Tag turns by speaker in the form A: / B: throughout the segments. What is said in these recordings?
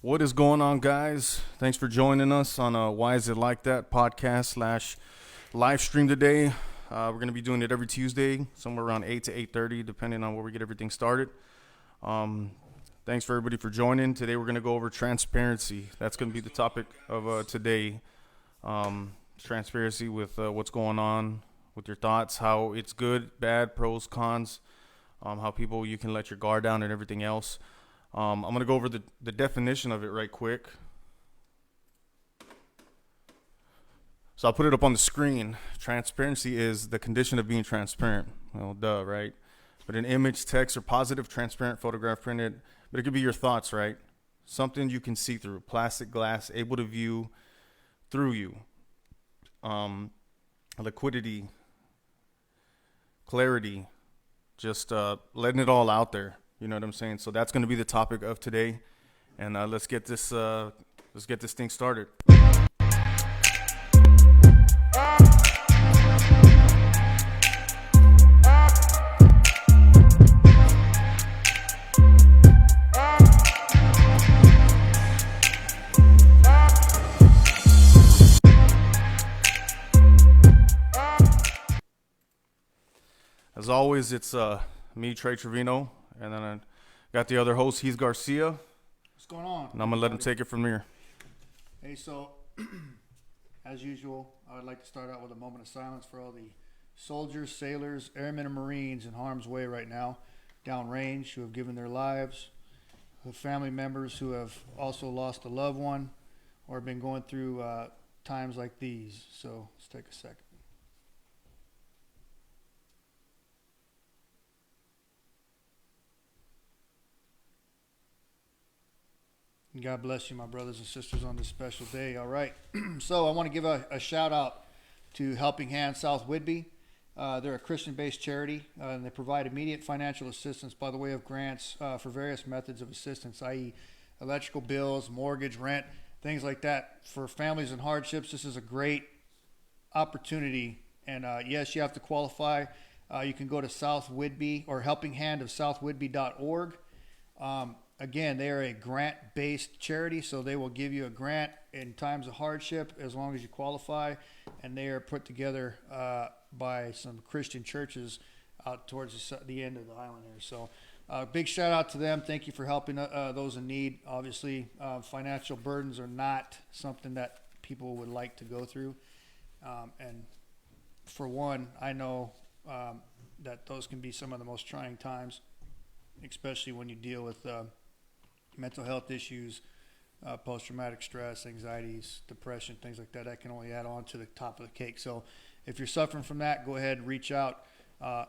A: What is going on, guys? Thanks for joining us on Why Is It Like That podcast slash live stream today. We're going to be doing it every Tuesday, somewhere around 8 to 8:30, depending on where we get everything started. Um, Thanks for everybody for joining. Today we're going to go over transparency. That's going to be the topic of today. Transparency with what's going on with your thoughts, how it's good, bad, pros, cons, how people you can let your guard down and everything else. I'm going to go over the definition of it right quick. So I'll put it up on the screen. Transparency is the condition of being transparent. Well, duh, right? But an image, text, or positive, transparent photograph printed. But it could be your thoughts, right? Something you can see through. Plastic, glass, able to view through you. Liquidity, clarity, just letting it all out there. You know what I'm saying? So that's going to be the topic of today, and let's get this thing started. As always, it's me, Trey Trevino, and then I got the other host, Heath Garcia,
B: What's going on?
A: and I'm going to let him take it from here.
B: Hey, so as usual, I would like to start out with a moment of silence for all the soldiers, sailors, airmen, and Marines in harm's way right now, downrange, who have given their lives, the family members who have also lost a loved one or been going through times like these. So let's take a second. God bless you, my brothers and sisters, on this special day. All right. So I want to give a shout out to Helping Hand South Whidbey. They're a Christian-based charity, and they provide immediate financial assistance by the way of grants for various methods of assistance, i.e. electrical bills, mortgage, rent, things like that. For families in hardships, this is a great opportunity. And yes, you have to qualify. You can go to South Whidbey or helpinghandofsouthwhidbey.org. Again, they are a grant-based charity, so they will give you a grant in times of hardship as long as you qualify, and they are put together by some Christian churches out towards the end of the island here. So big shout-out to them. Thank you for helping those in need. Obviously, financial burdens are not something that people would like to go through. And for one, I know that those can be some of the most trying times, especially when you deal with mental health issues, post-traumatic stress, anxieties, depression, things like that. That can only add on to the top of the cake. So if you're suffering from that, go ahead, reach out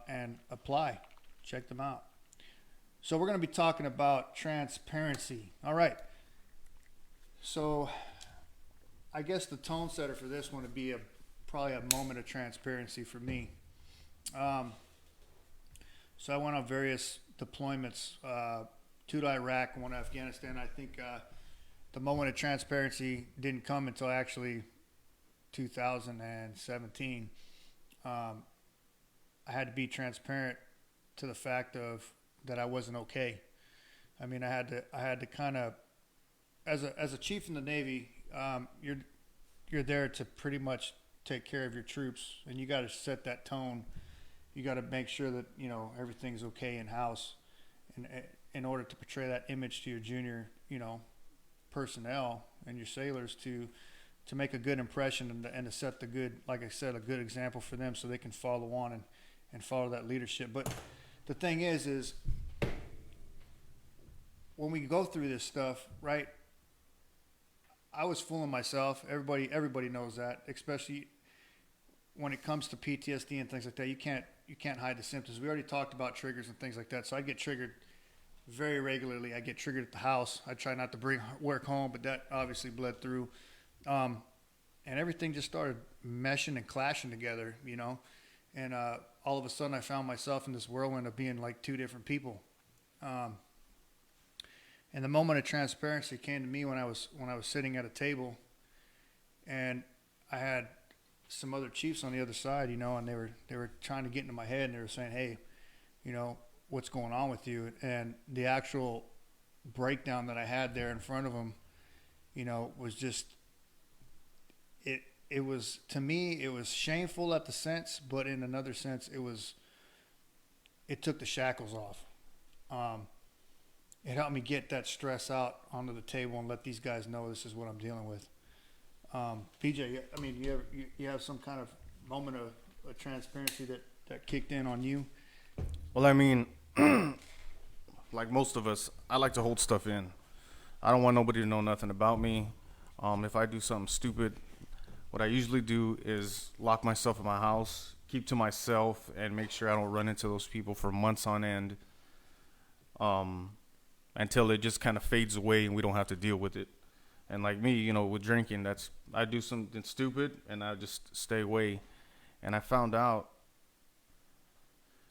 B: and apply. Check them out. So we're going to be talking about transparency. All right. So I guess the tone setter for this one would be probably a moment of transparency for me. So I went on various deployments, two to Iraq, one to Afghanistan. I think the moment of transparency didn't come until actually 2017. I had to be transparent to the fact of that I wasn't okay. I mean, I had to kind of, as a chief in the Navy, you're there to pretty much take care of your troops, and you got to set that tone. You got to make sure that everything's okay in house, and in order to portray that image to your junior personnel and your sailors to make a good impression and to set the good, like I said, a good example for them so they can follow on and follow that leadership. But the thing is when we go through this stuff, right? I was fooling myself. Everybody knows that, especially when it comes to PTSD and things like that. You can't hide the symptoms. We already talked about triggers and things like that. So I get triggered very regularly. I get triggered at the house. I try not to bring work home, but that obviously bled through. And everything just started meshing and clashing together, And all of a sudden I found myself in this whirlwind of being like two different people. And the moment of transparency came to me when I was sitting at a table, and I had some other chiefs on the other side, and they were trying to get into my head, and they were saying, "Hey, what's going on with you?" And the breakdown that I had there in front of him, was just it was, to me, it was shameful at the sense, but in another sense it took the shackles off. It helped me get that stress out onto the table and let these guys know this is what I'm dealing with. PJ, I mean, you have some kind of moment of transparency that kicked in on you?
A: Well, I mean, like most of us, I like to hold stuff in. I don't want nobody to know nothing about me. If I do something stupid, what I usually do is lock myself in my house, keep to myself, and make sure I don't run into those people for months on end, until it just kind of fades away and we don't have to deal with it. And like me, with drinking, I do something stupid and I just stay away. And I found out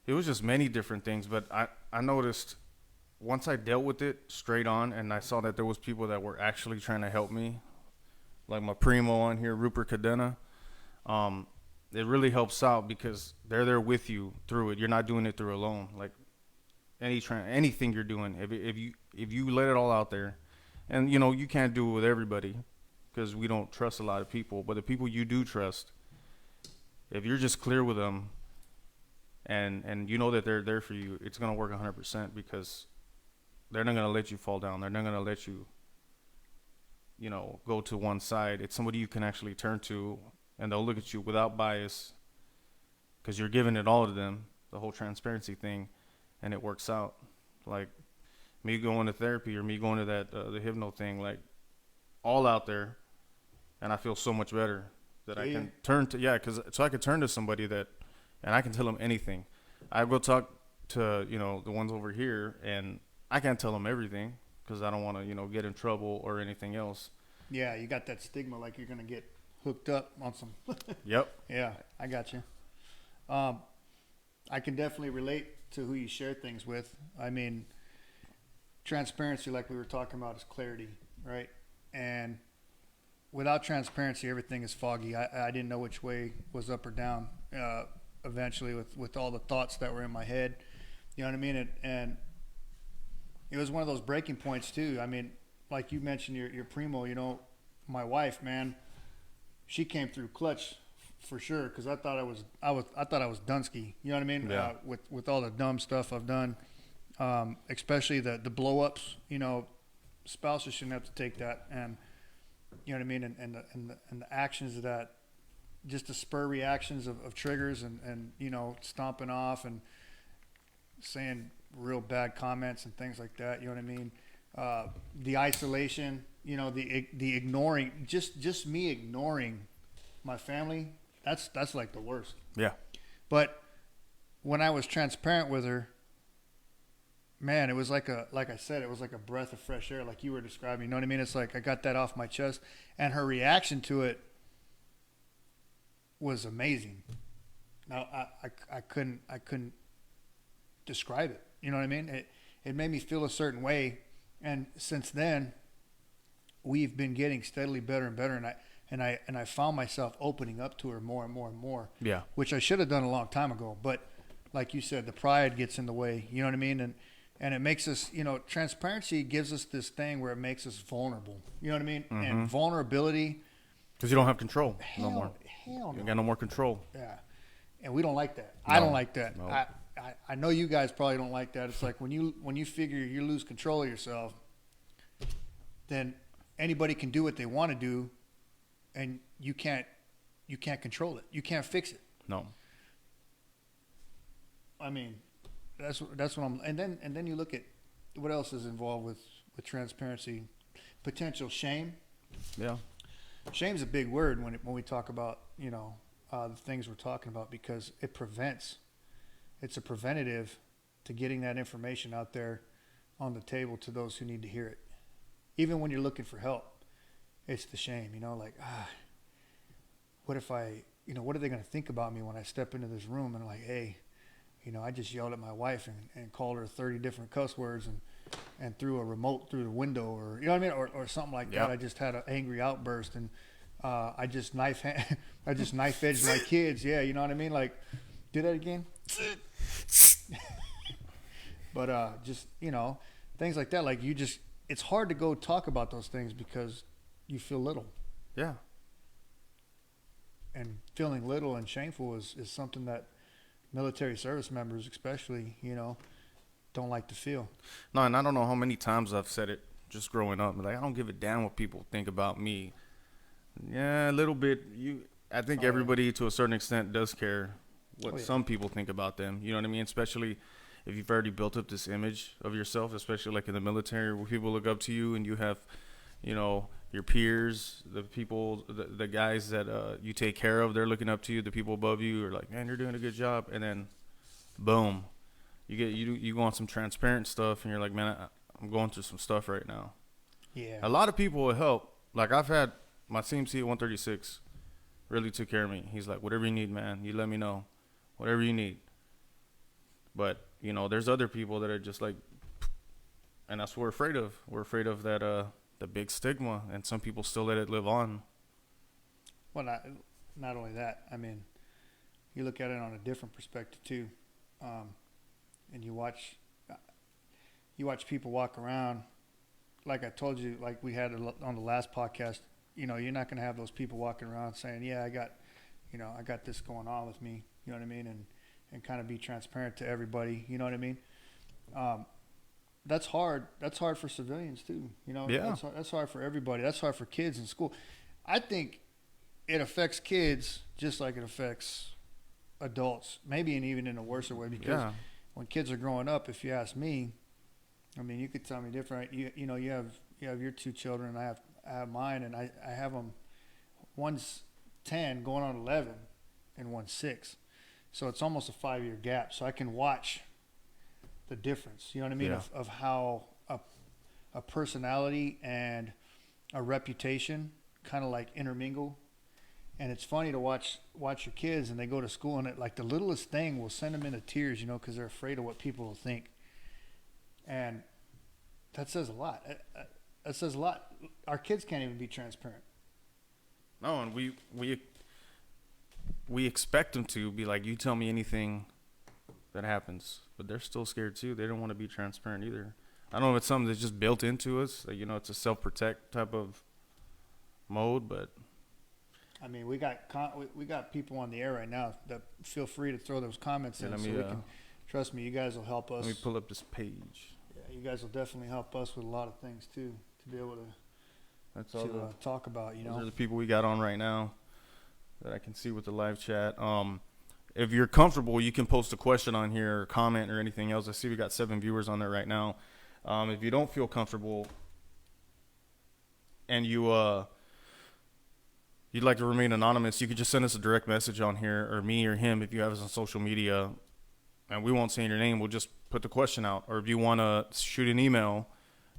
A: it was just many different things, but I noticed once I dealt with it straight on and I saw that there was people that were actually trying to help me, like my primo on here, Rupert Cadena, it really helps out because they're there with you through it. You're not doing it through alone. Like anything you're doing, if you let it all out there, and you can't do it with everybody because we don't trust a lot of people, but the people you do trust, if you're just clear with them and you know that they're there for you, it's going to work 100% because they're not going to let you fall down. They're not going to let you, go to one side. It's somebody you can actually turn to, and they'll look at you without bias because you're giving it all to them, the whole transparency thing, and it works out. Like me going to therapy or me going to that the hypno thing, like all out there, and I feel so much better that I can turn to, so I can turn to somebody and I can tell them anything. I go talk to, the ones over here, and I can't tell them everything because I don't want to, get in trouble or anything else.
B: Yeah, you got that stigma like you're going to get hooked up on some.
A: Yep.
B: Yeah, I got you. I can definitely relate to who you share things with. I mean, transparency, like we were talking about, is clarity, right? And without transparency, everything is foggy. I didn't know which way was up or down eventually with all the thoughts that were in my head. You know what I mean? And it was one of those breaking points, too. I mean, like you mentioned, your primo, my wife, man, she came through clutch for sure because I thought I was Dunsky. You know what I mean?
A: Yeah.
B: With all the dumb stuff I've done, especially the blow ups. Spouses shouldn't have to take that, and you know what I mean. And the actions of that, just the spur reactions of triggers and stomping off and saying real bad comments and things like that. You know what I mean? The isolation. The ignoring. Just me ignoring my family. That's like the worst.
A: Yeah.
B: But when I was transparent with her, man, it was like I said, it was like a breath of fresh air, like you were describing. You know what I mean? It's like I got that off my chest, and her reaction to it was amazing. Now I couldn't describe it. You know what I mean? It made me feel a certain way, and since then, we've been getting steadily better and better, and I found myself opening up to her more and more and more.
A: Yeah.
B: Which I should have done a long time ago, but like you said, the pride gets in the way. You know what I mean? And it makes us, transparency gives us this thing where it makes us vulnerable. You know what I mean? Mm-hmm. And vulnerability.
A: Because you don't have control no more.
B: Hell no.
A: You got no more control.
B: Yeah. And we don't like that.
A: No.
B: I don't like that.
A: No.
B: I know you guys probably don't like that. It's like when you figure you lose control of yourself, then anybody can do what they want to do, and you can't control it. You can't fix it.
A: No.
B: I mean, that's what I'm. And then you look at what else is involved with transparency. Potential shame.
A: Yeah.
B: Shame's a big word when we talk about the things we're talking about, because it prevents. It's a preventative to getting that information out there on the table to those who need to hear it. Even when you're looking for help, it's the shame. What if what are they going to think about me when I step into this room and like, hey, I just yelled at my wife and called her 30 different cuss words and threw a remote through the window, or or something like that. I just had an angry outburst, and I just knife edged my kids. Yeah, you know what I mean? Like, do that again. But things like that. Like it's hard to go talk about those things because you feel little.
A: Yeah.
B: And feeling little and shameful is something that military service members, especially, don't like to feel.
A: No, and I don't know how many times I've said it just growing up. Like, I don't give a damn what people think about me. Yeah, a little bit. I think everybody to a certain extent does care what some people think about them. You know what I mean? Especially if you've already built up this image of yourself, especially like in the military where people look up to you and you have, your peers, the people, the guys that you take care of, they're looking up to you. The people above you are like, man, you're doing a good job. And then, boom, you go on some transparent stuff and you're like, man, I'm going through some stuff right now.
B: Yeah.
A: A lot of people will help. Like, I've had my CMC at 136 really took care of me. He's like, whatever you need, man, you let me know. Whatever you need. But, there's other people that are just like, and that's what we're afraid of. We're afraid of that, the big stigma, and some people still let it live on.
B: Well, not only that. I mean, you look at it on a different perspective too, and you watch people walk around. Like I told you, like we had on the last podcast. You're not going to have those people walking around saying, "Yeah, I got this going on with me." You know what I mean? And kind of be transparent to everybody. You know what I mean? That's hard. That's hard for civilians too.
A: Yeah.
B: That's hard for everybody. That's hard for kids in school. I think it affects kids just like it affects adults. Maybe even in a worse way, because when kids are growing up, if you ask me, I mean, you could tell me different. You have your two children, and I have mine, and I have them. One's 10, going on 11, and one's 6. So it's almost a 5-year gap. So I can watch the difference, you know what I mean, of how a personality and a reputation kind of like intermingle. And it's funny to watch your kids, and they go to school, and the littlest thing will send them into tears, because they're afraid of what people will think. And that says a lot. That says a lot. Our kids can't even be transparent.
A: No, and we expect them to be like, you tell me anything that happens, but they're still scared too. They don't want to be transparent either. I don't know if it's something that's just built into us. Like, it's a self-protect type of mode, but
B: I mean, we got people on the air right now that feel free to throw those comments in, so we can. Trust me, you guys will help us.
A: Let me pull up this page.
B: Yeah, you guys will definitely help us with a lot of things too, to be able to.
A: That's all
B: talk about.
A: Those are the people we got on right now that I can see with the live chat. If you're comfortable, you can post a question on here or comment or anything else. I see we got 7 viewers on there right now. If you don't feel comfortable and you'd like to remain anonymous, you could just send us a direct message on here, or me or him if you have us on social media, and we won't say your name. We'll just put the question out. Or if you want to shoot an email,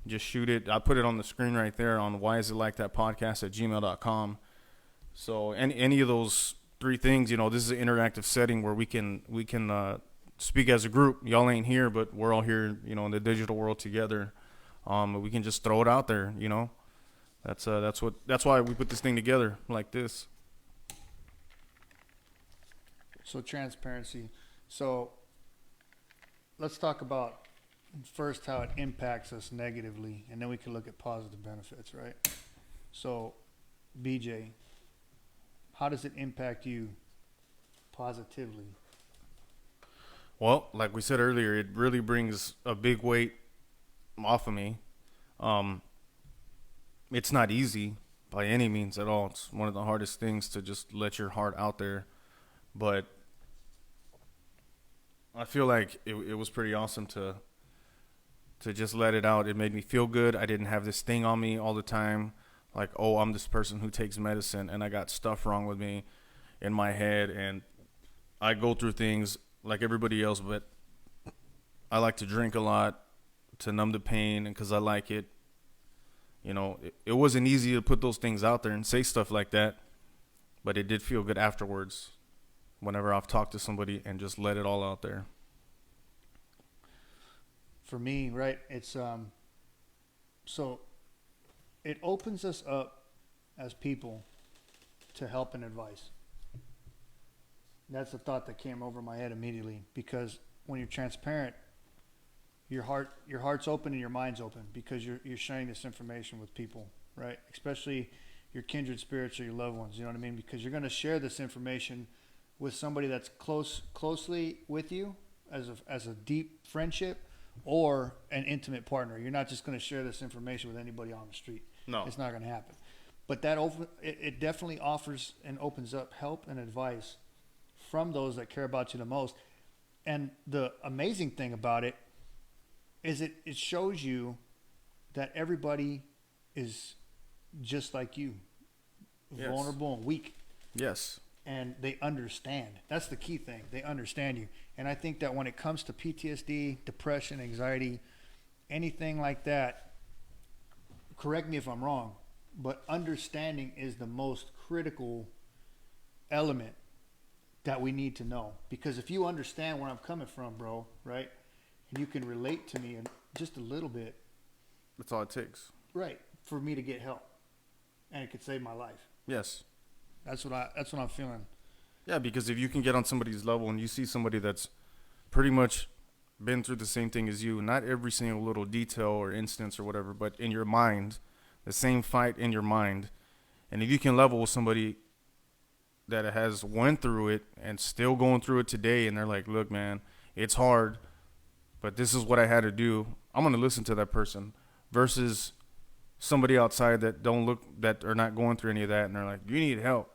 A: just shoot it. I put it on the screen right there on whyisitlikethatpodcast@gmail.com. So any of those 3 things, this is an interactive setting where we can speak as a group. Y'all ain't here, but we're all here, in the digital world together. We can just throw it out there, That's why we put this thing together like this.
B: So transparency. So let's talk about first how it impacts us negatively, and then we can look at positive benefits, right? So, BJ, how does it impact you positively?
A: Well, like we said earlier, it really brings a big weight off of me. It's not easy by any means at all. It's one of the hardest things to just let your heart out there. But I feel like it was pretty awesome to just let it out. It made me feel good. I didn't have this thing on me all the time. Like, oh, I'm this person who takes medicine and I got stuff wrong with me in my head. And I go through things like everybody else, but I like to drink a lot to numb the pain, and because I like it. It wasn't easy to put those things out there and say stuff like that, but it did feel good afterwards whenever I've talked to somebody and just let it all out there.
B: For me, right, it's so it opens us up as people to help and advice. That's the thought that came over my head immediately, because when you're transparent, your heart's open and your mind's open because you're sharing this information with people, right? Especially your kindred spirits or your loved ones. You know what I mean? Because you're going to share this information with somebody that's closely with you as a deep friendship or an intimate partner. You're not just going to share this information with anybody on the street.
A: No.
B: It's not going to happen. But it definitely offers and opens up help and advice from those that care about you the most. And the amazing thing about it is it shows you that everybody is just like you,
A: Yes.
B: vulnerable and weak.
A: Yes.
B: And they understand. That's the key thing. They understand you. And I think that when it comes to PTSD, depression, anxiety, anything like that, correct me if I'm wrong, but understanding is the most critical element that we need to know. Because if you understand where I'm coming from, bro, right, and you can relate to me in just a little bit,
A: That's all it takes.
B: right, for me to get help, and it could save my life.
A: Yes.
B: That's what I'm feeling.
A: Yeah, because if you can get on somebody's level and you see somebody that's pretty much been through the same thing as you, not every single little detail or instance or whatever, but in your mind, the same fight in your mind, and if you can level with somebody that has went through it and still going through it today, and they're like, look, man, it's hard, but this is what I had to do, I'm going to listen to that person versus somebody outside that that are not going through any of that, and they're like, you need help.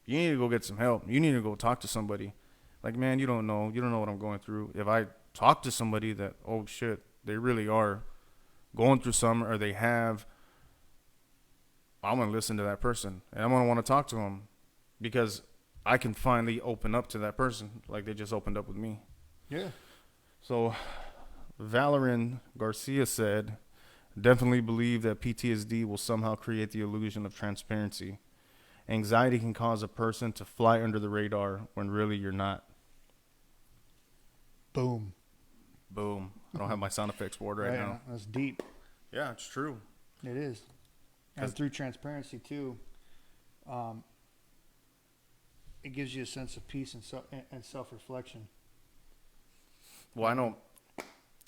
A: You need to go get some help. You need to go talk to somebody. Like, man, you don't know what I'm going through. If I talk to somebody that, oh shit, they really are going through something, or they have, I'm going to listen to that person, and I'm going to want to talk to them because I can finally open up to that person like they just opened up with me.
B: Yeah.
A: So Valerin Garcia said, definitely believe that PTSD will somehow create the illusion of transparency. Anxiety can cause a person to fly under the radar when really you're not.
B: Boom.
A: Boom. I don't have my sound effects board right now.
B: That's deep.
A: Yeah, it's true.
B: It is. And through transparency too, it gives you a sense of peace and self-reflection.
A: Well, I know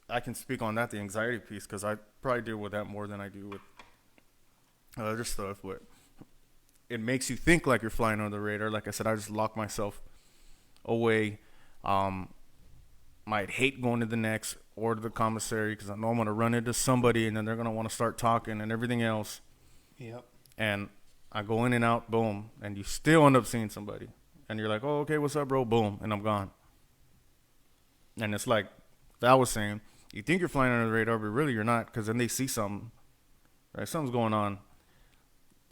A: I can speak on that, the anxiety piece, because I probably deal with that more than I do with other stuff. But it makes you think like you're flying under the radar. Like I said, I just lock myself away. Might hate going to the next or to the commissary because I know I'm going to run into somebody and then they're going to want to start talking and everything else.
B: Yep.
A: And I go in and out, boom, and you still end up seeing somebody. And you're like, oh, okay, what's up, bro? Boom, and I'm gone. And it's like Val was saying, you think you're flying under the radar, but really you're not, because then they see something, right? Something's going on.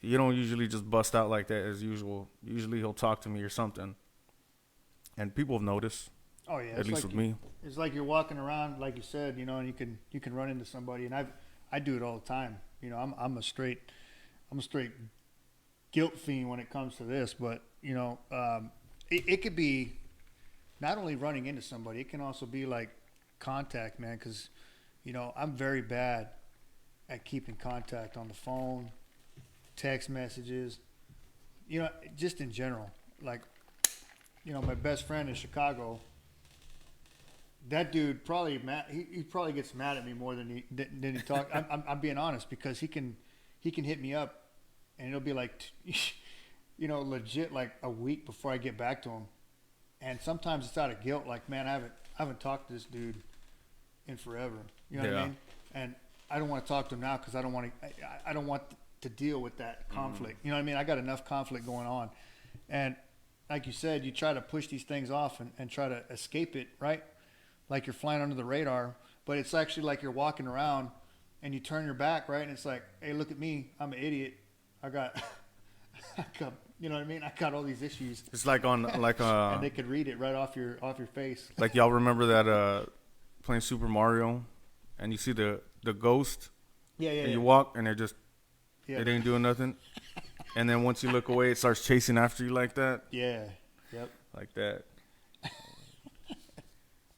A: You don't usually just bust out like that as usual. Usually he'll talk to me or something. And people have noticed.
B: Oh yeah.
A: At least with me.
B: It's like you're walking around, like you said, you know, and you can run into somebody, and I do it all the time. You know, I'm a straight guilt fiend when it comes to this, but you know, it could be not only running into somebody, it can also be like contact, man, because you know I'm very bad at keeping contact on the phone, text messages, you know, just in general. Like, you know, my best friend in Chicago, that dude probably he probably gets mad at me more than he talk. I'm being honest, because he can hit me up and it'll be like, you know, legit like a week before I get back to him. And sometimes it's out of guilt, like, man, I haven't talked to this dude in forever. You know what I mean? And I don't want to talk to him now because I don't want to deal with that conflict. You know what I mean? I got enough conflict going on. And like you said, you try to push these things off and try to escape it, right? Like you're flying under the radar, but it's actually like you're walking around and you turn your back, right? And it's like, hey, look at me. I'm an idiot. I got, you know what I mean? I got all these issues.
A: It's like on, like,
B: and they could read it right off your face.
A: Like, y'all remember that, playing Super Mario and you see the ghost?
B: Yeah.
A: And you walk and it ain't doing nothing. And then once you look away, it starts chasing after you like that.
B: Yeah. Yep.
A: Like that.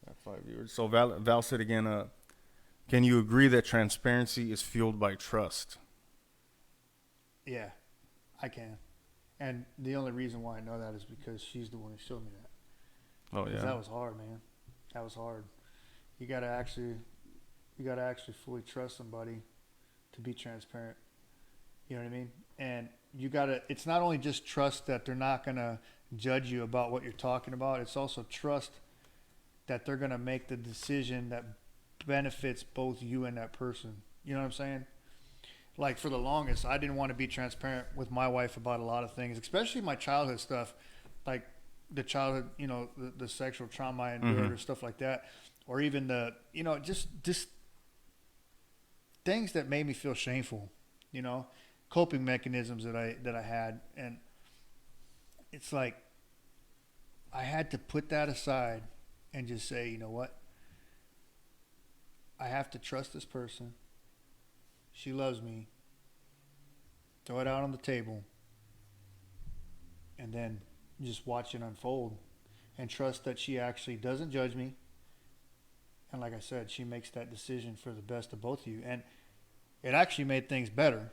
A: Got 5 viewers. So Val said again, can you agree that transparency is fueled by trust?
B: Yeah, I can. And the only reason why I know that is because she's the one who showed me that.
A: Oh, yeah.
B: That was hard, man. That was hard. You got to actually You got to actually fully trust somebody to be transparent. You know what I mean? And you got to, it's not only just trust that they're not going to judge you about what you're talking about, it's also trust that they're going to make the decision that benefits both you and that person. You know what I'm saying? Like for the longest, I didn't want to be transparent with my wife about a lot of things, especially my childhood stuff, like the childhood, you know, the sexual trauma I endured or stuff like that, or even the, you know, just things that made me feel shameful, you know, coping mechanisms that I had. And it's like I had to put that aside and just say, you know what? I have to trust this person. She loves me. Throw it out on the table. And then just watch it unfold. And trust that she actually doesn't judge me. And like I said, she makes that decision for the best of both of you. And it actually made things better,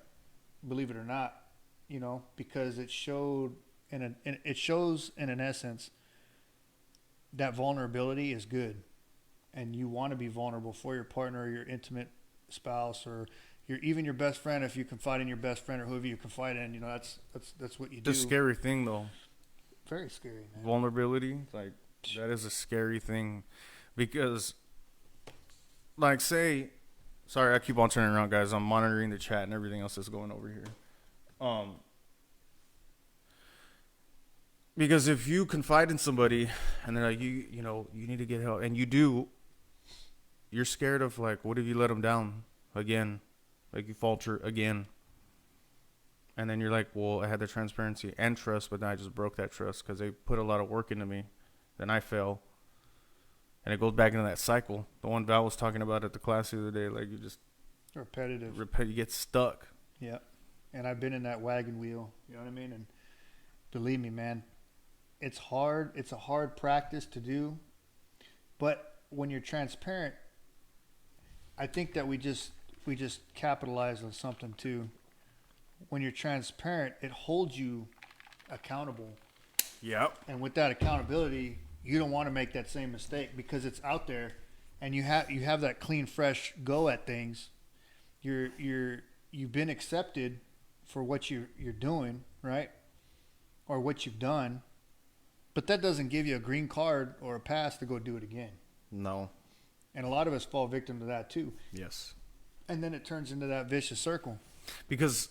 B: believe it or not, you know, because it showed, it shows in an essence that vulnerability is good. And you want to be vulnerable for your partner or your intimate spouse or even your best friend. If you confide in your best friend or whoever you confide in, you know, that's what you do.
A: The scary thing, though.
B: Very scary, man.
A: Vulnerability, like, that is a scary thing. Because, like, say, sorry, I keep on turning around, guys. I'm monitoring the chat and everything else that's going over here. Because if you confide in somebody and they're like, you know, you need to get help, and you do, you're scared of, like, what if you let them down again? Like, you falter again. And then you're like, well, I had the transparency and trust, but then I just broke that trust because they put a lot of work into me. Then I fail. And it goes back into that cycle. The one Val was talking about at the class the other day, like, you just...
B: Repetitive.
A: You get stuck.
B: Yeah. And I've been in that wagon wheel. You know what I mean? And believe me, man, it's hard. It's a hard practice to do. But when you're transparent, I think that we just capitalize on something too. When you're transparent, it holds you accountable.
A: Yep.
B: And with that accountability, you don't want to make that same mistake because it's out there, and you have that clean, fresh go at things. You've been accepted for what you're doing, right? Or what you've done, but that doesn't give you a green card or a pass to go do it again.
A: No.
B: And a lot of us fall victim to that too.
A: Yes.
B: And then it turns into that vicious circle.
A: Because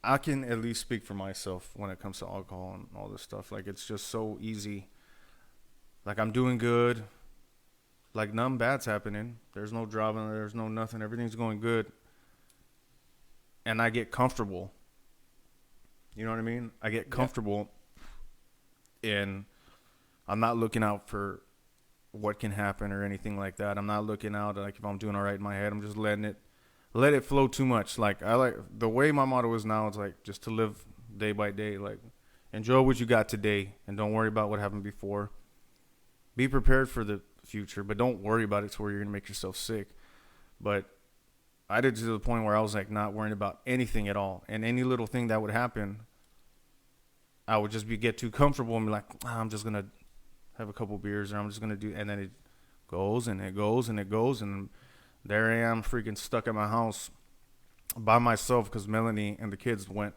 A: I can at least speak for myself when it comes to alcohol and all this stuff. Like, it's just so easy. Like, I'm doing good. Like, nothing bad's happening. There's no drama. There's no nothing. Everything's going good. And I get comfortable. You know what I mean? I get comfortable. And I'm not looking out for what can happen or anything like that. I'm not looking out, like, if I'm doing all right in my head. I'm just let it flow too much. Like, I like the way my motto is now, it's like just to live day by day. Like, enjoy what you got today and don't worry about what happened before. Be prepared for the future, but don't worry about it to where you're going to make yourself sick. But I did to the point where I was like not worrying about anything at all. And any little thing that would happen, I would just get too comfortable and be like, I'm just going to have a couple beers, or I'm just going to do, and then it goes and it goes and it goes. And there I am freaking stuck at my house by myself because Melanie and the kids went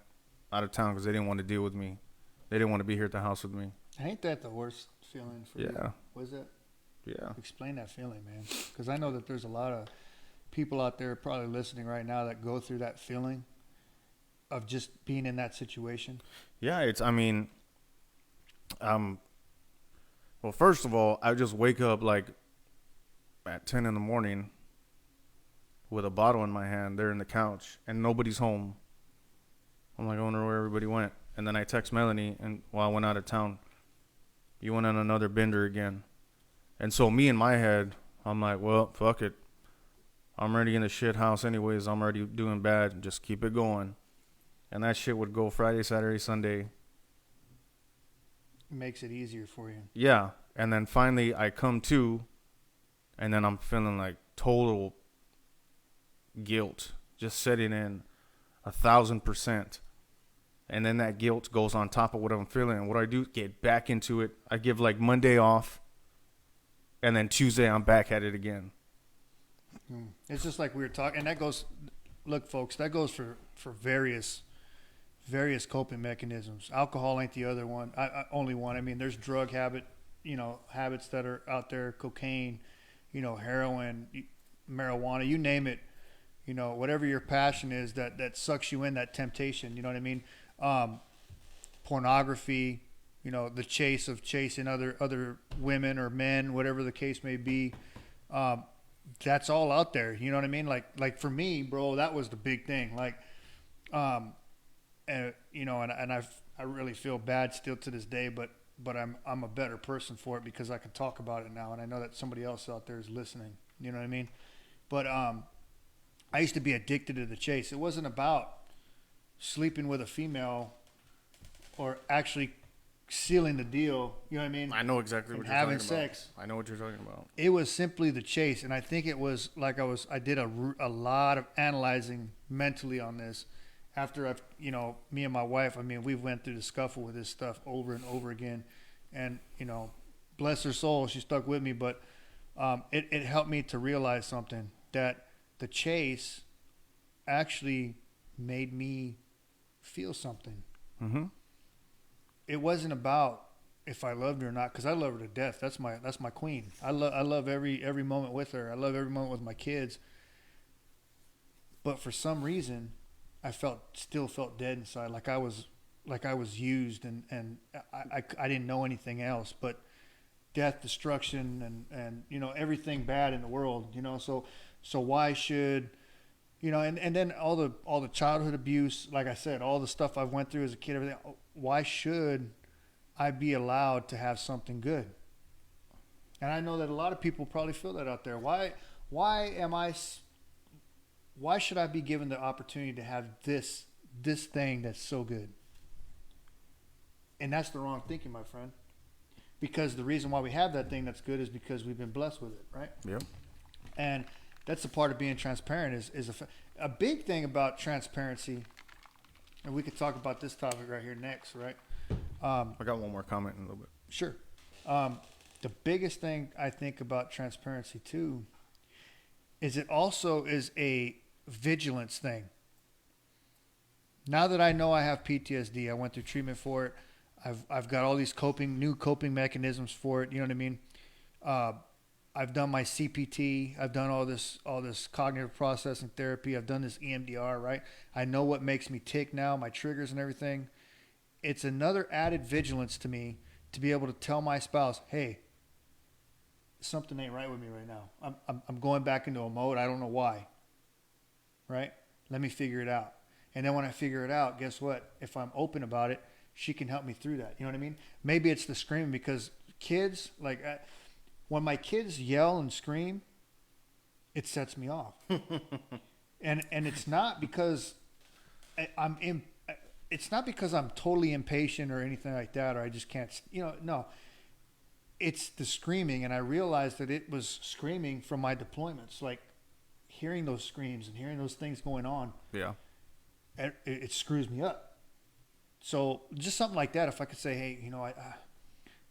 A: out of town because they didn't want to deal with me. They didn't want to be here at the house with me.
B: Ain't that the worst feeling for you?
A: Yeah.
B: Was it?
A: Yeah.
B: Explain that feeling, man. Because I know that there's a lot of people out there probably listening right now that go through that feeling of just being in that situation.
A: Yeah, well, first of all, I just wake up like at 10 in the morning with a bottle in my hand. They're in the couch and nobody's home. I'm like, I wonder where everybody went. And then I text Melanie, and while I went out of town, you went on another bender again. And so me in my head, I'm like, well, fuck it. I'm already in the shit house anyways. I'm already doing bad. Just keep it going. And that shit would go Friday, Saturday, Sunday.
B: Makes it easier for you.
A: Yeah. And then finally I come to, and then I'm feeling like total guilt just setting in 1,000%. And then that guilt goes on top of what I'm feeling. And what I do, get back into it. I give like Monday off. And then Tuesday I'm back at it again.
B: It's just like we were talking, and that goes. Look, folks, that goes for various coping mechanisms. Alcohol ain't the other one. Only one. I mean, there's drug habits that are out there. Cocaine, heroin, marijuana, you name it. Whatever your passion is that sucks you in, that temptation. You know what I mean? Pornography. The chase of chasing other women or men, whatever the case may be. That's all out there. You know what I mean? Like for me, bro, that was the big thing. Like, and I really feel bad still to this day, but I'm a better person for it because I can talk about it now, and I know that somebody else out there is listening. You know what I mean? But I used to be addicted to the chase. It wasn't about sleeping with a female or actually sealing the deal. You know what I mean?
A: I know exactly what you're
B: having
A: talking about.
B: sex.
A: I know what you're talking about.
B: It was simply the chase, and I think it was like I did a lot of analyzing mentally on this. After me and my wife, I mean, we went through the scuffle with this stuff over and over again, and bless her soul, she stuck with me. But it helped me to realize something, that the chase actually made me feel something.
A: Mm-hmm.
B: It wasn't about if I loved her or not, because I love her to death. That's my queen. I love every moment with her. I love every moment with my kids. But for some reason, I still felt dead inside, like I was used, and I didn't know anything else but death, destruction, and everything bad in the world. So why should and then all the childhood abuse, like I said, all the stuff I went through as a kid, everything. Why should I be allowed to have something good? And I know that a lot of people probably feel that out there. Why should I be given the opportunity to have this thing that's so good? And that's the wrong thinking, my friend. Because the reason why we have that thing that's good is because we've been blessed with it, right?
A: Yep.
B: And that's the part of being transparent is a big thing about transparency. And we could talk about this topic right here next, right?
A: I got one more comment in a little bit.
B: Sure. The biggest thing I think about transparency too is it also is a vigilance thing. Now that I know I have PTSD, I went through treatment for it. I've got all these new coping mechanisms for it. You know what I mean? I've done my CPT. I've done all this cognitive processing therapy. I've done this EMDR, right? I know what makes me tick now, my triggers and everything. It's another added vigilance to me to be able to tell my spouse, hey, something ain't right with me right now. I'm going back into a mode. I don't know why. Right? Let me figure it out. And then when I figure it out, guess what? If I'm open about it, she can help me through that. You know what I mean? Maybe it's the screaming, because kids, like when my kids yell and scream, it sets me off. and it's not because it's not because I'm totally impatient or anything like that, or I just can't, no. It's the screaming, and I realized that it was screaming from my deployments, like hearing those screams and hearing those things going on.
A: Yeah.
B: It screws me up. So just something like that, if I could say, hey,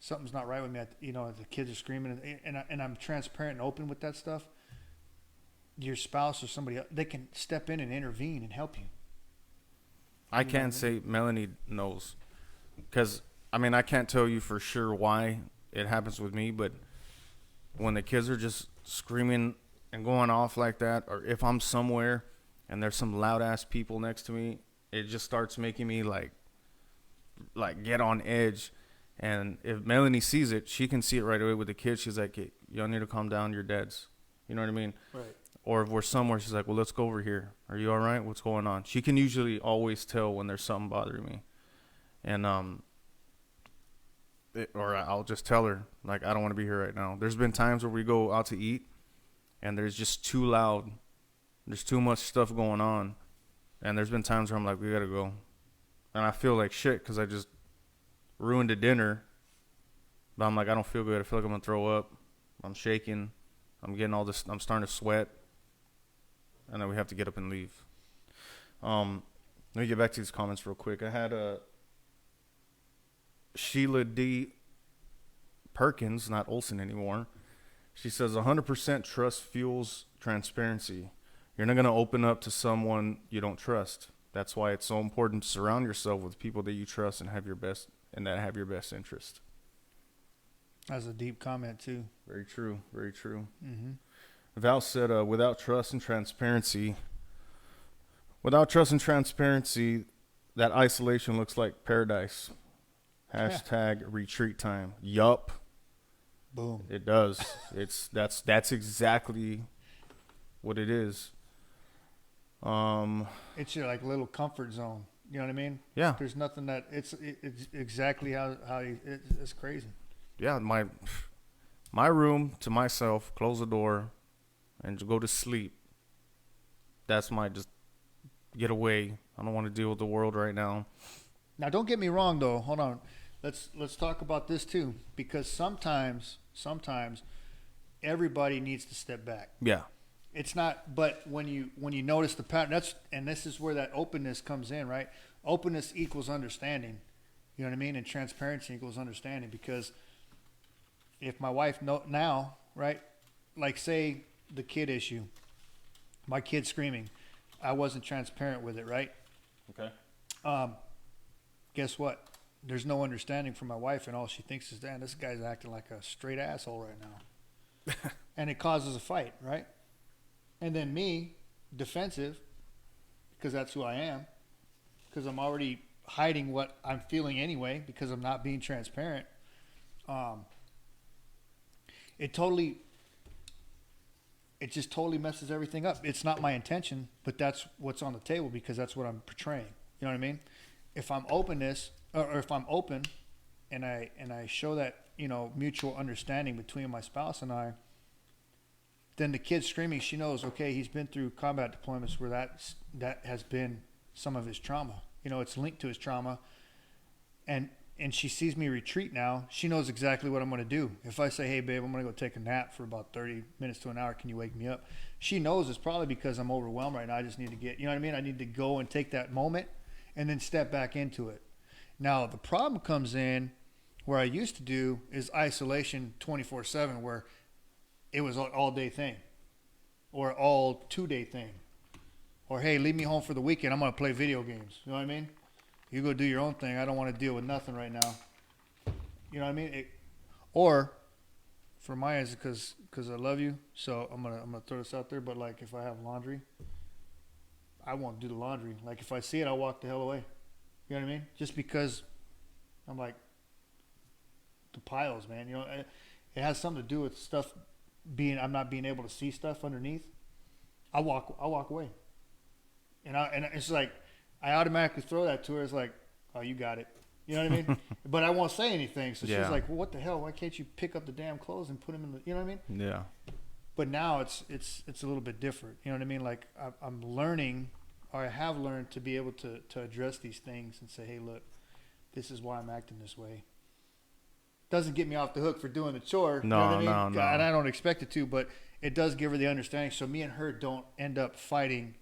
B: something's not right with me, the kids are screaming, and I'm transparent and open with that stuff, your spouse or somebody else, they can step in and intervene and help you.
A: I can't say Melanie knows, because, I can't tell you for sure why it happens with me, but when the kids are just screaming and going off like that, or if I'm somewhere and there's some loud ass people next to me, it just starts making me like get on edge. And if Melanie sees it, she can see it right away with the kids. She's like, hey, y'all need to calm down, your dad's. You know what I mean? Right. Or if we're somewhere, she's like, well, let's go over here. Are you all right? What's going on? She can usually always tell when there's something bothering me. And or I'll just tell her, like, I don't want to be here right now. There's been times where we go out to eat and there's just too loud. There's too much stuff going on. And there's been times where I'm like, we got to go. And I feel like shit because I just ruined a dinner. But I'm like, I don't feel good. I feel like I'm going to throw up. I'm shaking. I'm getting all this. I'm starting to sweat. And then we have to get up and leave. Let me get back to these comments real quick. I had Sheila D. Perkins, not Olsen anymore. She says 100% trust fuels transparency. You're not going to open up to someone you don't trust. That's why it's so important to surround yourself with people that you trust and that have your best interest.
B: That's a deep comment too.
A: Very true. Very true.
B: Mm-hmm.
A: Val said, without trust and transparency, that isolation looks like paradise. Hashtag retreat time. Yup.
B: Boom.
A: It does. That's exactly what it is.
B: It's your like little comfort zone. You know what I mean?
A: Yeah.
B: There's nothing that it's exactly it's crazy.
A: Yeah. My room to myself, close the door, and go to sleep. That's my just get away. I don't want to deal with the world right now.
B: Now, don't get me wrong though. Hold on. Let's talk about this too, because sometimes everybody needs to step back.
A: Yeah.
B: It's not, but when you notice the pattern, this is where that openness comes in, right? Openness equals understanding. You know what I mean? And transparency equals understanding, because if my wife now, right? Like say the kid issue, my kid screaming, I wasn't transparent with it, right?
A: Okay.
B: Guess what? There's no understanding from my wife, and all she thinks is, "Damn, this guy's acting like a straight asshole right now," and it causes a fight, right? And then me, defensive, because that's who I am, because I'm already hiding what I'm feeling anyway, because I'm not being transparent. It just totally messes everything up. It's not my intention, but that's what's on the table, because that's what I'm portraying. You know what I mean? If I'm if I'm open, and I show that, you know, mutual understanding between my spouse and I, then the kid screaming, she knows, okay, he's been through combat deployments where that has been some of his trauma. You know, it's linked to his trauma, and she sees me retreat now. She knows exactly what I'm going to do. If I say, hey, babe, I'm going to go take a nap for about 30 minutes to an hour. Can you wake me up? She knows it's probably because I'm overwhelmed right now. I just need to get, you know what I mean? I need to go and take that moment and then step back into it. Now, the problem comes in where I used to do is isolation 24/7, where it was an all-day thing or all 2-day thing. Or, hey, leave me home for the weekend. I'm going to play video games. You know what I mean? You go do your own thing. I don't want to deal with nothing right now. You know what I mean? Or for my eyes, because I love you, so I'm gonna throw this out there. But like, if I have laundry, I won't do the laundry. Like, if I see it, I'll walk the hell away. You know what I mean? Just because I'm like, the piles, man. You know, it has something to do with stuff I'm not being able to see stuff underneath. I'll walk away. And it's like, I automatically throw that to her. It's like, oh, you got it. You know what I mean? But I won't say anything. So she's like, well, what the hell? Why can't you pick up the damn clothes and put them in the, you know what I mean?
A: Yeah.
B: But now it's a little bit different. You know what I mean? Like, I'm learning, or I have learned to be able to address these things and say, hey, look, this is why I'm acting this way. Doesn't get me off the hook for doing the chore.
A: No,
B: you know what I mean?
A: no.
B: And I don't expect it to, but it does give her the understanding. So me and her don't end up fighting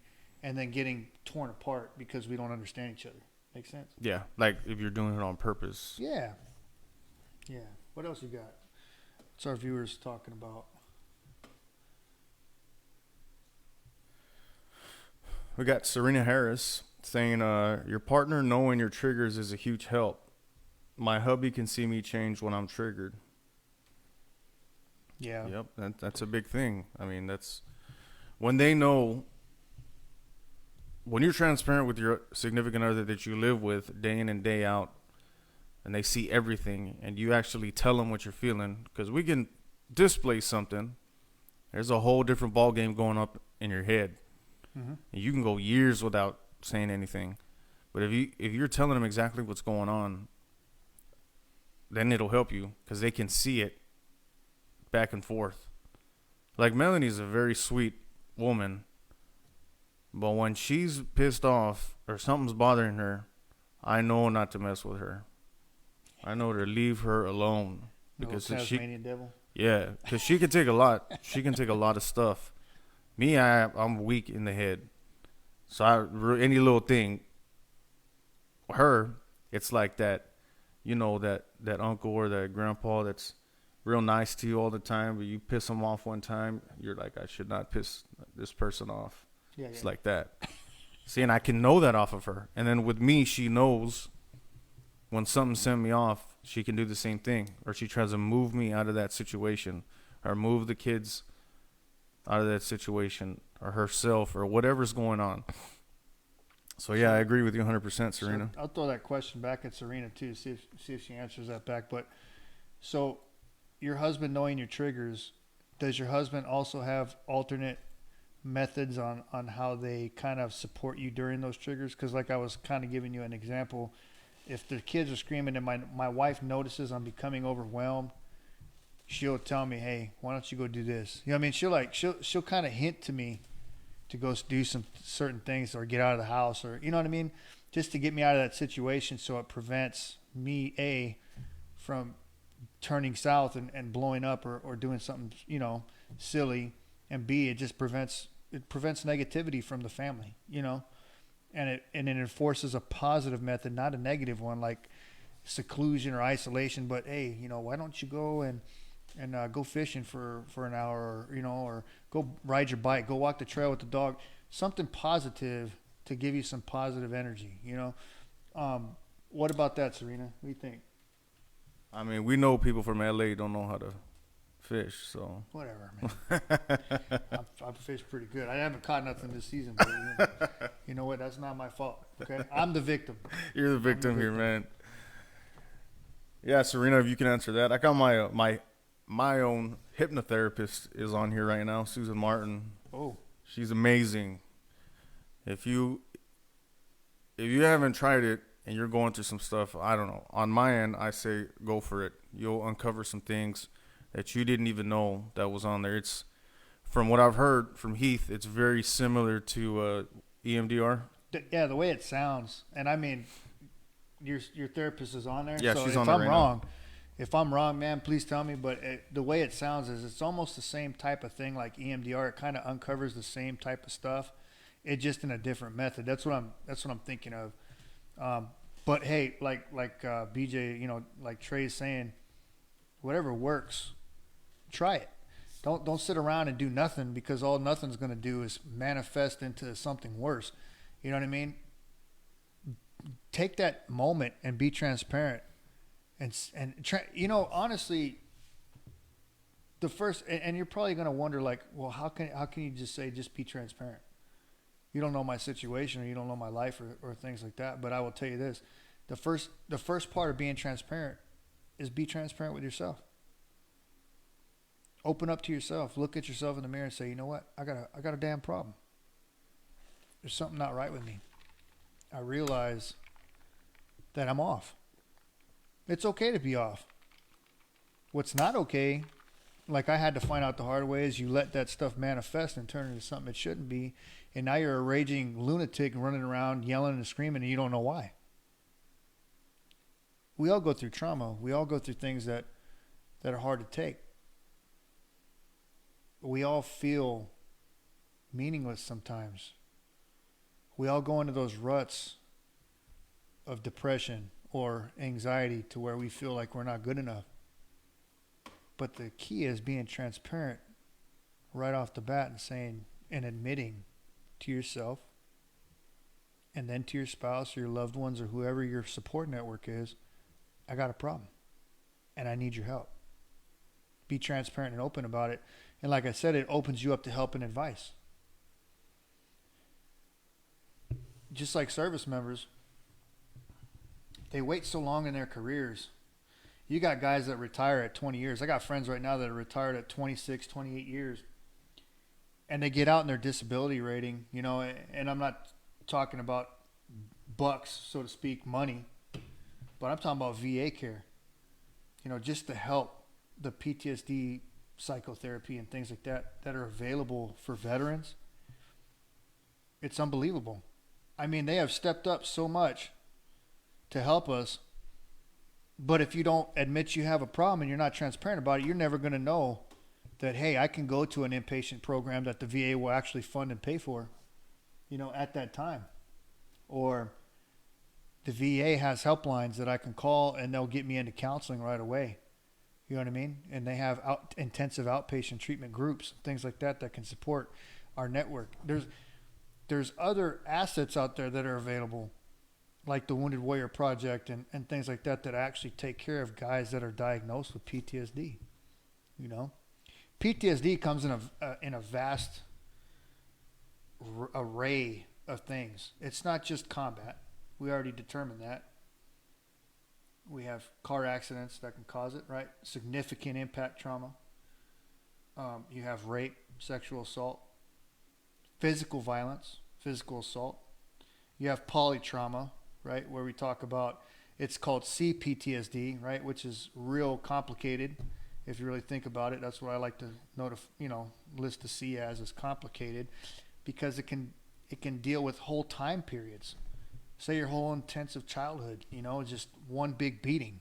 B: and then getting torn apart because we don't understand each other. Make sense?
A: Yeah, like if you're doing it on purpose.
B: Yeah. Yeah. What else you got? What's our viewers talking about?
A: We got Serena Harris saying, your partner knowing your triggers is a huge help. My hubby can see me change when I'm triggered.
B: Yeah.
A: Yep, that's a big thing. I mean, that's when they know. When you're transparent with your significant other that you live with day in and day out, and they see everything, and you actually tell them what you're feeling, because we can display something. There's a whole different ball game going up in your head. Mm-hmm. And you can go years without saying anything. But if you're telling them exactly what's going on, then it'll help you, because they can see it back and forth. Like, Melanie's a very sweet woman. But when she's pissed off or something's bothering her, I know not to mess with her. I know to leave her alone, because
B: Tasmanian devil.
A: Yeah, because she can take a lot. She can take a lot of stuff. Me, I'm weak in the head, so any little thing. Her, it's like that, you know, that uncle or that grandpa that's real nice to you all the time, but you piss them off one time, you're like, I should not piss this person off.
B: Yeah,
A: It's
B: yeah.
A: like that. See, and I can know that off of her. And then with me, she knows when something sent me off, she can do the same thing. Or she tries to move me out of that situation, or move the kids out of that situation, or herself, or whatever's going on. So, yeah, I agree with you 100%, Serena.
B: So I'll throw that question back at Serena, too, see if she answers that back. But so your husband knowing your triggers, does your husband also have alternate methods on how they kind of support you during those triggers? Because like I was kind of giving you an example, if the kids are screaming and my wife notices I'm becoming overwhelmed, she'll tell me, hey, why don't you go do this? You know what I mean? She'll kind of hint to me to go do some certain things or get out of the house, or you know what I mean, just to get me out of that situation, so it prevents me from turning south and blowing up or doing something, you know, silly, and B, it just prevents negativity from the family, you know, and it enforces a positive method, not a negative one like seclusion or isolation. But hey, you know, why don't you go and go fishing for an hour, or you know, or go ride your bike, go walk the trail with the dog, something positive to give you some positive energy, you know. What about that, Serena? What do you think?
A: I mean, we know people from LA don't know how to fish, so.
B: Whatever, man. I've fished pretty good. I haven't caught nothing this season, but you know what? That's not my fault. Okay, I'm the victim.
A: You're the victim here, man. Yeah, Serena, if you can answer that. I got my own hypnotherapist is on here right now, Susan Martin.
B: Oh,
A: she's amazing. If you haven't tried it and you're going through some stuff, I don't know. On my end, I say go for it. You'll uncover some things that you didn't even know that was on there. It's, from what I've heard from Heath, it's very similar to EMDR.
B: Yeah, the way it sounds, and I mean, your therapist is on there.
A: Yeah,
B: so
A: she's on there right now.
B: If I'm wrong, man, please tell me. But the way it sounds is it's almost the same type of thing like EMDR. It kind of uncovers the same type of stuff, it just in a different method. That's what I'm thinking of. But hey, like BJ, you know, like Trey's saying, whatever works, try it. Don't sit around and do nothing, because all nothing's going to do is manifest into something worse. You know what I mean? Take that moment and be transparent. You know, honestly, the first, and you're probably going to wonder, like, well, how can you just say, just be transparent? You don't know my situation, or you don't know my life, or things like that. But I will tell you this: the first part of being transparent is be transparent with yourself. Open up to yourself. Look at yourself in the mirror and say, you know what? I got a damn problem. There's something not right with me. I realize that I'm off. It's okay to be off. What's not okay, like I had to find out the hard way, is you let that stuff manifest and turn into something it shouldn't be. And now you're a raging lunatic running around yelling and screaming, and you don't know why. We all go through trauma. We all go through things that are hard to take. We all feel meaningless sometimes. We all go into those ruts of depression or anxiety to where we feel like we're not good enough. But the key is being transparent right off the bat and saying and admitting to yourself, and then to your spouse or your loved ones or whoever your support network is, I got a problem and I need your help. Be transparent and open about it. And like I said, it opens you up to help and advice. Just like service members, they wait so long in their careers. You got guys that retire at 20 years. I got friends right now that are retired at 26, 28 years. And they get out in their disability rating, you know, and I'm not talking about bucks, so to speak, money, but I'm talking about VA care, you know, just to help the PTSD psychotherapy and things like that are available for veterans. It's unbelievable. I mean, they have stepped up so much to help us, but if you don't admit you have a problem and you're not transparent about it, you're never going to know that, hey, I can go to an inpatient program that the VA will actually fund and pay for, you know, at that time. Or the VA has helplines that I can call and they'll get me into counseling right away. You know what I mean? And they have intensive outpatient treatment groups, things like that can support our network. There's other assets out there that are available, like the Wounded Warrior Project and things like that actually take care of guys that are diagnosed with PTSD. You know, PTSD comes in a vast array of things. It's not just combat. We already determined that. We have car accidents that can cause it, right? Significant impact trauma. You have rape, sexual assault, physical violence, physical assault. You have polytrauma, right? Where we talk about, it's called CPTSD, right? Which is real complicated. If you really think about it, that's what I like to list the C as complicated, because it can deal with whole time periods. Say your whole intensive childhood, just one big beating.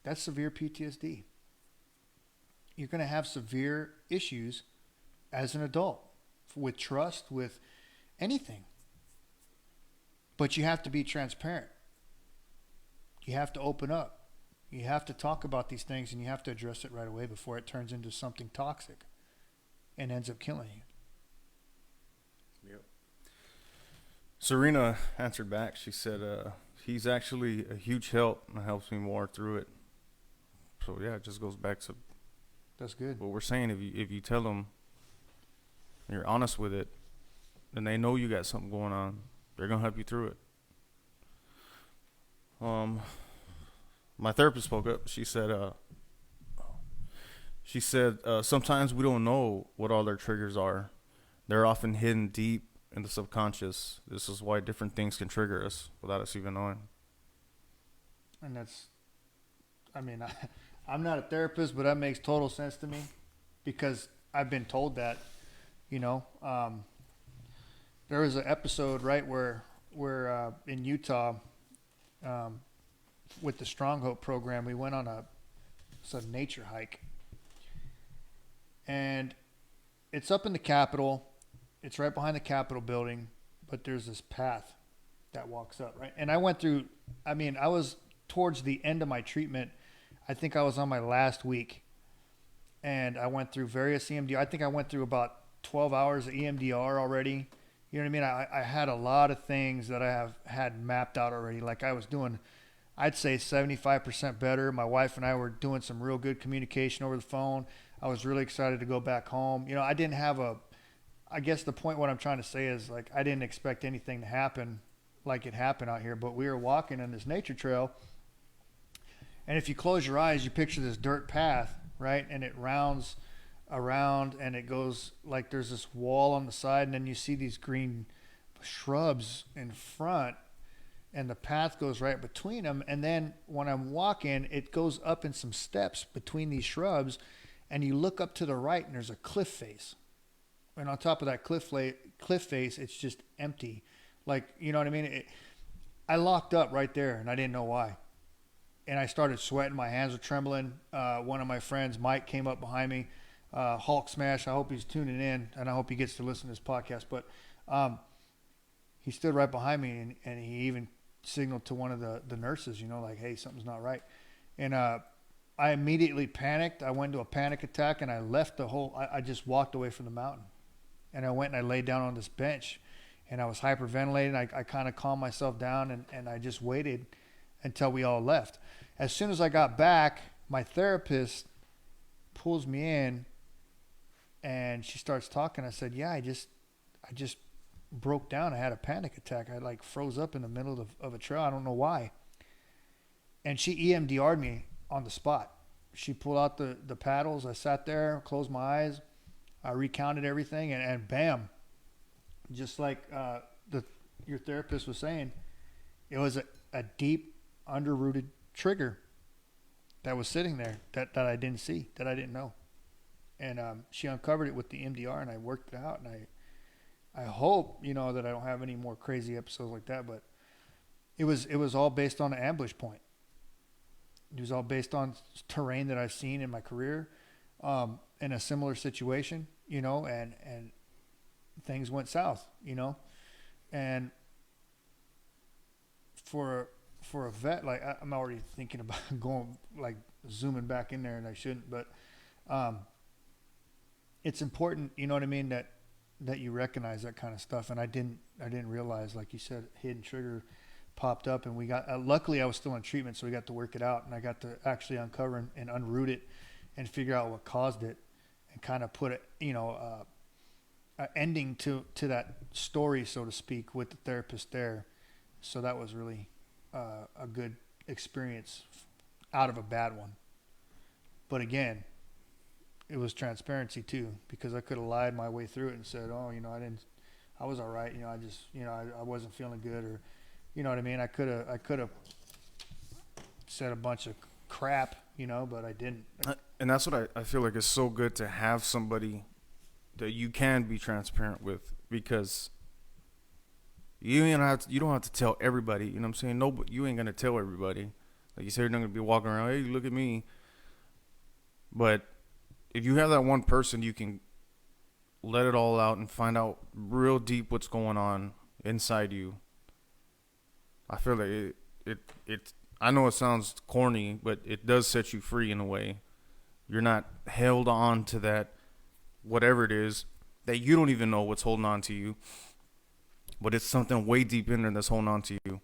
B: That's severe PTSD. You're going to have severe issues as an adult with trust, with anything. But you have to be transparent. You have to open up. You have to talk about these things, and you have to address it right away before it turns into something toxic and ends up killing you.
A: Yep. Serena answered back. She said, he's actually a huge help and helps me more through it. So, yeah, it just goes back to
B: that's good.
A: What we're saying. If you tell them, you're honest with it, then they know you got something going on. They're going to help you through it. My therapist spoke up. She said, sometimes we don't know what all their triggers are. They're often hidden deep in the subconscious. This is why different things can trigger us without us even knowing.
B: And I'm not a therapist, but that makes total sense to me, because I've been told that, there was an episode, right, where in Utah, with the Strong Hope program, we went on a nature hike, and it's up in the Capitol. It's right behind the Capitol building, but there's this path that walks up, right? And I went through, I was towards the end of my treatment. I think I was on my last week, and I went through various EMDR. I think I went through about 12 hours of EMDR already. You know what I mean? I had a lot of things that I have had mapped out already. Like I was doing, I'd say 75% better. My wife and I were doing some real good communication over the phone. I was really excited to go back home. I didn't have I guess the point, what I'm trying to say is, like, I didn't expect anything to happen like it happened out here, but we were walking on this nature trail. And if you close your eyes, you picture this dirt path, right? And it rounds around, and it goes like there's this wall on the side, and then you see these green shrubs in front, and the path goes right between them. And then when I'm walking, it goes up in some steps between these shrubs, and you look up to the right, and there's a cliff face. And on top of that cliff face, it's just empty. Like, you know what I mean? I locked up right there, and I didn't know why. And I started sweating. My hands were trembling. One of my friends, Mike, came up behind me. Hulk Smash, I hope he's tuning in, and I hope he gets to listen to this podcast. But he stood right behind me, and he even signaled to one of the nurses, like, hey, something's not right. And I immediately panicked. I went into a panic attack, and I left I just walked away from the mountain. And I went and I laid down on this bench, and I was hyperventilating. I kind of calmed myself down, and I just waited until we all left. As soon as I got back, my therapist pulls me in, and she starts talking. I said, yeah, I just broke down. I had a panic attack. I froze up in the middle of a trail. I don't know why. And she EMDR'd me on the spot. She pulled out the paddles. I sat there, closed my eyes. I recounted everything, and bam, just like your therapist was saying, it was a deep, underrooted trigger that was sitting there that I didn't see, that I didn't know. And she uncovered it with the MDR, and I worked it out. And I hope, that I don't have any more crazy episodes like that. But it was all based on an ambush point. It was all based on terrain that I've seen in my career, in a similar situation, and things went south, and for for a vet, like I'm already thinking about going, like zooming back in there, and I shouldn't, but um, it's important, you know what I mean, that you recognize that kind of stuff. And I didn't realize, like you said, hidden trigger popped up, and we got luckily I was still in treatment, so we got to work it out, and I got to actually uncover and unroot it and figure out what caused it, and kind of put it, an ending to that story, so to speak, with the therapist there. So that was really a good experience out of a bad one. But again, it was transparency too, because I could have lied my way through it and said, oh, I was all right. I just, I wasn't feeling good, or, you know what I mean? I could have said a bunch of crap, but I didn't.
A: And that's what I feel like is so good to have somebody that you can be transparent with, because you don't have to tell everybody. You know what I'm saying? No, but you ain't gonna tell everybody. Like you said, you're not gonna be walking around, hey, look at me. But if you have that one person, you can let it all out and find out real deep what's going on inside you. I feel like it I know it sounds corny, but it does set you free in a way. You're not held on to that, whatever it is, that you don't even know what's holding on to you. But it's something way deep in there that's holding on to you.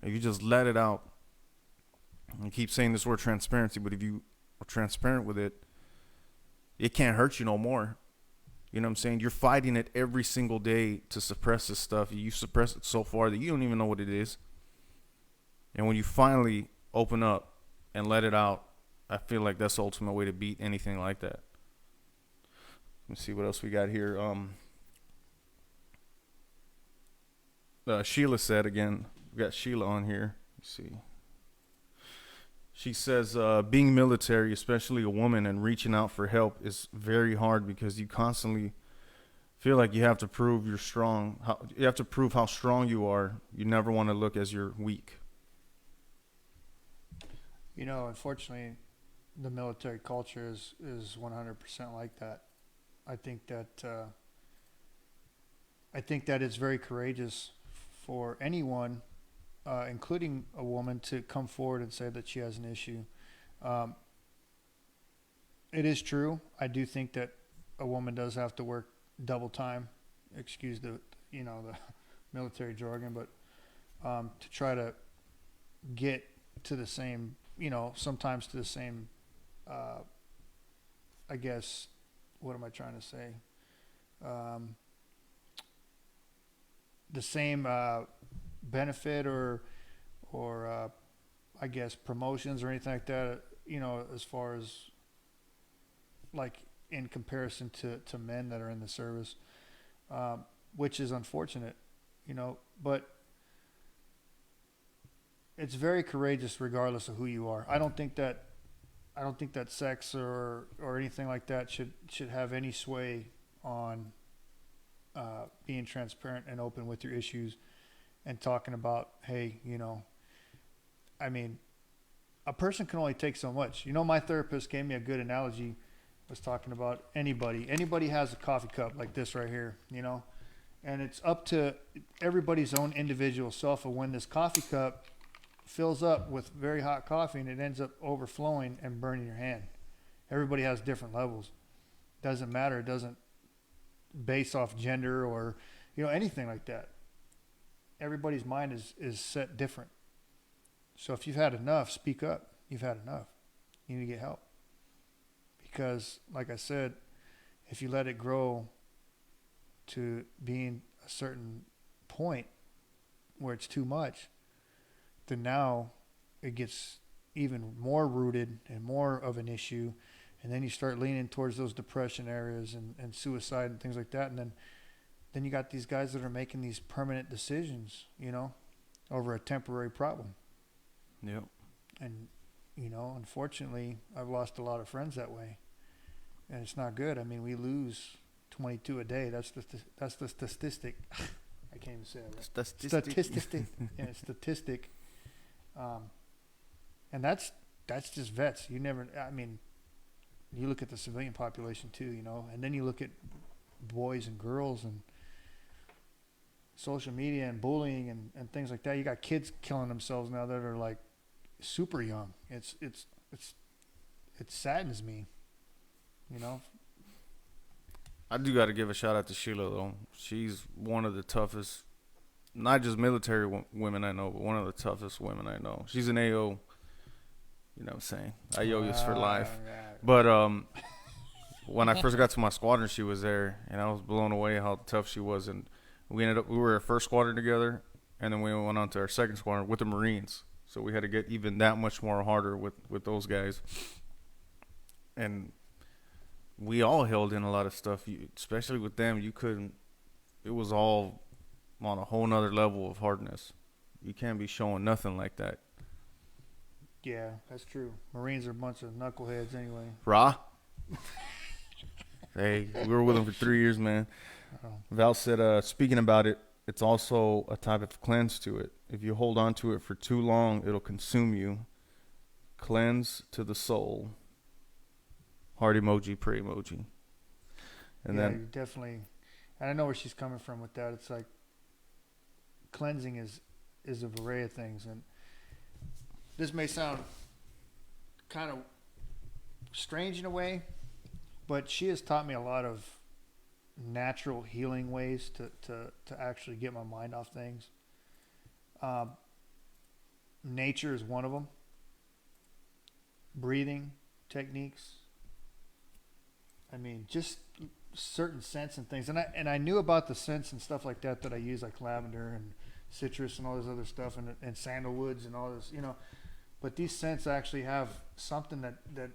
A: If you just let it out, and keep saying this word transparency, but if you are transparent with it, it can't hurt you no more. You know what I'm saying? You're fighting it every single day to suppress this stuff. You suppress it so far that you don't even know what it is. And when you finally open up and let it out, I feel like that's the ultimate way to beat anything like that. Let me see what else we got here. Sheila said again, we got Sheila on here. Let's see. She says, being military, especially a woman, and reaching out for help is very hard because you constantly feel like you have to prove you're strong. You have to prove how strong you are. You never want to look as you're weak.
B: Unfortunately, the military culture is 100% like that. I think that it's very courageous for anyone, including a woman, to come forward and say that she has an issue. It is true. I do think that a woman does have to work double time. Excuse the military jargon, but to try to get to the same, sometimes to the same. I guess, what am I trying to say? The same benefit or I guess promotions or anything like that, as far as like in comparison to men that are in the service, which is unfortunate, but it's very courageous regardless of who you are. I don't think that sex or anything like that should have any sway on being transparent and open with your issues and talking about, hey, I mean, a person can only take so much. My therapist gave me a good analogy, was talking about anybody has a coffee cup like this right here, and it's up to everybody's own individual self of when this coffee cup fills up with very hot coffee and it ends up overflowing and burning your hand. Everybody has different levels. Doesn't matter. It doesn't base off gender or anything like that. Everybody's mind is set different. So if you've had enough, speak up. You've had enough. You need to get help. Because like I said, if you let it grow to being a certain point where it's too much, then now it gets even more rooted and more of an issue. And then you start leaning towards those depression areas and suicide and things like that. And then you got these guys that are making these permanent decisions, over a temporary problem.
A: Yep.
B: And, unfortunately, I've lost a lot of friends that way. And it's not good. I mean, we lose 22 a day. That's the statistic. I can't even say it right. Statistic. Yeah, statistic. And that's just vets. You look at the civilian population too, and then you look at boys and girls, and social media and bullying and things like that. You got kids killing themselves now that are like super young. It saddens me, you know.
A: I do got to give a shout out to Sheila though. She's one of the toughest, not just military women I know, but one of the toughest women I know. She's an AO. You know what I'm saying? AO is for life. But when I first got to my squadron, she was there, and I was blown away how tough she was. And we were our first squadron together, and then we went on to our second squadron with the Marines. So we had to get even that much more harder with those guys. And we all held in a lot of stuff, especially with them. You couldn't. It was all on a whole nother level of hardness. You can't be showing nothing like that.
B: Yeah, that's true. Marines are a bunch of knuckleheads anyway.
A: Ra? Hey, we were with them for 3 years, man.
B: Oh.
A: Val said, speaking about it, it's also a type of cleanse to it. If you hold on to it for too long, it'll consume you. Cleanse to the soul. Heart emoji, pray emoji. And
B: yeah,
A: then
B: you definitely. And I know where she's coming from with that. It's like cleansing is a array of things, and this may sound kind of strange in a way, but she has taught me a lot of natural healing ways to actually get my mind off things. Nature is one of them. Breathing techniques. I mean, just certain scents and things. And I knew about the scents and stuff like that I use, like lavender and citrus and all this other stuff, and sandalwoods and all this, you know. But these scents actually have something that